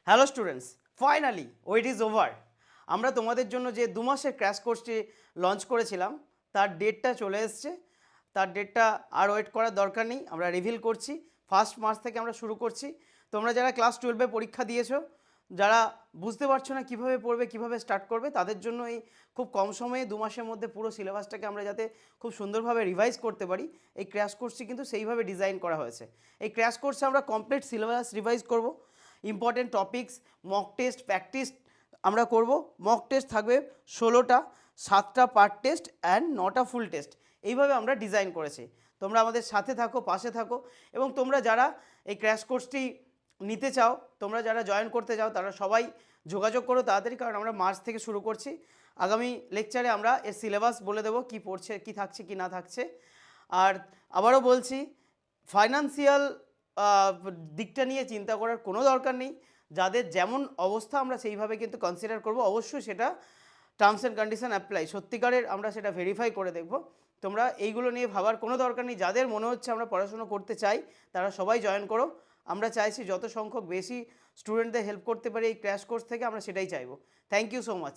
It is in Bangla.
Hello students, finally wait is over. আমরা তোমাদের জন্য যে 2 মাসের ক্র্যাশ কোর্সটি লঞ্চ করেছিলাম তার ডেটটা চলে এসছে। তার ডেটটা আর ওয়েট করার দরকার নেই, আমরা রিভিল করছি। 1 মার্চ থেকে আমরা শুরু করছি। তোমরা যারা ক্লাস 12-এ পরীক্ষা দিয়েছো, যারা বুঝতে পারছো না কীভাবে পড়বে, কীভাবে স্টার্ট করবে, তাদের জন্য এই খুব কম সময়ে 2 মাসের মধ্যে পুরো সিলেবাসটাকে আমরা যাতে খুব সুন্দরভাবে রিভাইজ করতে পারি, এই ক্র্যাশ কোর্সটি কিন্তু সেইভাবে ডিজাইন করা হয়েছে। এই ক্র্যাশ কোর্সে আমরা কমপ্লিট সিলেবাস রিভাইজ করব, important topics, mock test, practice আমরা করব। মক টেস্ট থাকবে 16টা, 7টা পার্ট টেস্ট অ্যান্ড 9টা ফুল টেস্ট। এইভাবে আমরা ডিজাইন করেছি। তোমরা আমাদের সাথে থাকো, পাশে থাকো, এবং তোমরা যারা এই ক্র্যাশ কোর্সটি নিতে চাও, তোমরা যারা জয়েন করতে চাও, তারা সবাই যোগাযোগ করো তাড়াতাড়ি, কারণ আমরা মার্চ থেকে শুরু করছি। আগামী লেকচারে আমরা এর সিলেবাস বলে দেবো, কী পড়ছে, কী থাকছে, কী না থাকছে। আর আবারও বলছি, ফাইন্যান্সিয়াল দিকটা নিয়ে চিন্তা করার কোনো দরকার নেই। যাদের যেমন অবস্থা আমরা সেইভাবে কিন্তু কনসিডার করব। অবশ্যই সেটা টার্মস অ্যান্ড কন্ডিশন অ্যাপ্লাই, সত্যিকারের আমরা সেটা ভেরিফাই করে দেখব। তোমরা এইগুলো নিয়ে ভাবার কোনো দরকার নেই। যাদের মনে হচ্ছে আমরা পড়াশুনো করতে চাই, তারা সবাই জয়েন করো। আমরা চাইছি যত সংখ্যক বেশি স্টুডেন্টদের হেল্প করতে পারি এই ক্র্যাশ কোর্স থেকে, আমরা সেটাই চাইবো। Thank you so much.